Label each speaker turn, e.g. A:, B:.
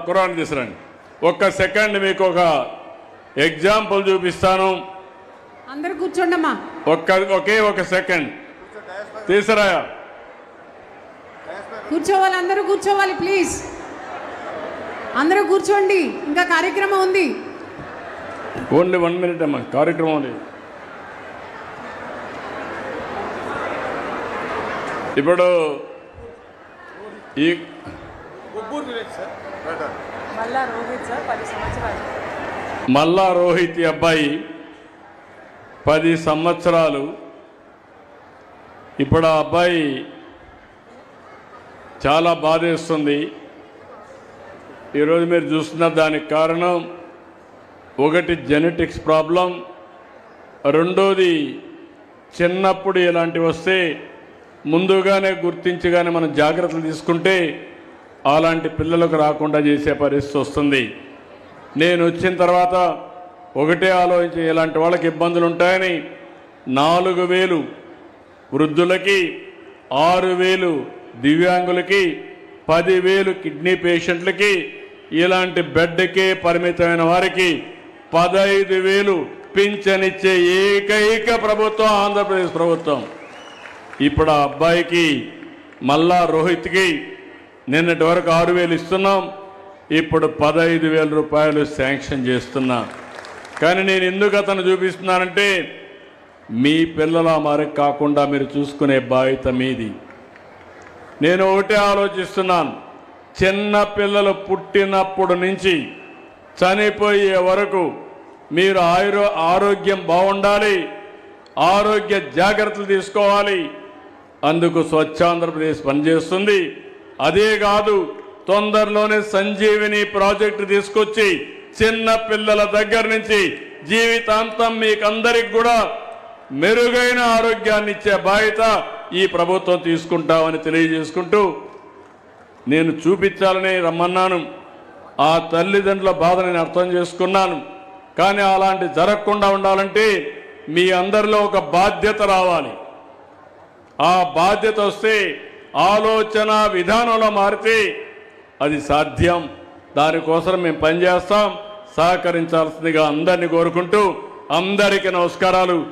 A: ఖురాన్ తీసుకురండి. ఒక్క సెకండ్ మీకు ఒక ఎగ్జాంపుల్ చూపిస్తాను.
B: అందరూ కూర్చోండమ్మా.
A: ఒకే ఒక సెకండ్ తీసురా.
B: కూర్చోవాలి, అందరూ కూర్చోవాలి ప్లీజ్. అందరూ కూర్చోండి, ఇంకా కార్యక్రమం ఉంది.
A: ఓన్లీ 1 minute అమ్మా, కార్యక్రమం ఉంది. ఇప్పుడు ఈ మల్లా రోహిత్ అబ్బాయి 10 సంవత్సరాలు. ఇప్పుడు ఆ అబ్బాయి చాలా బాధేస్తుంది. ఈరోజు మీరు చూస్తున్న దానికి కారణం ఒకటి జెనెటిక్స్ ప్రాబ్లం, రెండోది చిన్నప్పుడు ఇలాంటివి వస్తే ముందుగానే గుర్తించగానే మనం జాగ్రత్తలు తీసుకుంటే అలాంటి పిల్లలకు రాకుండా చేసే పరిస్థితి వస్తుంది. నేను వచ్చిన తర్వాత ఒకటే ఆలోచించి ఇలాంటి వాళ్ళకి ఇబ్బందులు ఉంటాయని 4,000 వృద్ధులకి, 6,000 దివ్యాంగులకి, 10,000 కిడ్నీ పేషెంట్లకి, ఇలాంటి బెడ్కే పరిమితమైన వారికి 15,000 పింఛనిచ్చే ఏకైక ప్రభుత్వం ఆంధ్రప్రదేశ్ ప్రభుత్వం. ఇప్పుడు ఆ అబ్బాయికి మల్లా రోహిత్కి నిన్నటి వరకు 6,000 ఇస్తున్నాం, ఇప్పుడు 15,000 రూపాయలు శాంక్షన్ చేస్తున్నా. కానీ నేను ఎందుకు అతను చూపిస్తున్నానంటే మీ పిల్లల మరకు కాకుండా మీరు చూసుకునే బాధ్యత మీది. నేను ఒకటే ఆలోచిస్తున్నాను, చిన్న పిల్లలు పుట్టినప్పుడు నుంచి చనిపోయే వరకు మీరు ఆరోగ్యం బాగుండాలి, ఆరోగ్య జాగ్రత్తలు తీసుకోవాలి. అందుకు స్వచ్ఛాంధ్రప్రదేశ్ పనిచేస్తుంది. అదే కాదు, తొందరలోనే సంజీవిని ప్రాజెక్టు తీసుకొచ్చి చిన్న పిల్లల దగ్గర నుంచి జీవితాంతం మీకందరికి కూడా మెరుగైన ఆరోగ్యాన్ని ఇచ్చే బాధ్యత ఈ ప్రభుత్వం తీసుకుంటామని తెలియజేసుకుంటూ నేను చూపించాలని రమ్మన్నాను. ఆ తల్లిదండ్రుల బాధ నేను అర్థం చేసుకున్నాను. కానీ అలాంటి జరగకుండా ఉండాలంటే మీ అందరిలో ఒక బాధ్యత రావాలి. ఆ బాధ్యత వస్తే ఆలోచన విధానంలో మారితే అది సాధ్యం. దానికోసం మేము పనిచేస్తాం. సహకరించాల్సిందిగా అందరినీ కోరుకుంటూ అందరికీ నమస్కారాలు.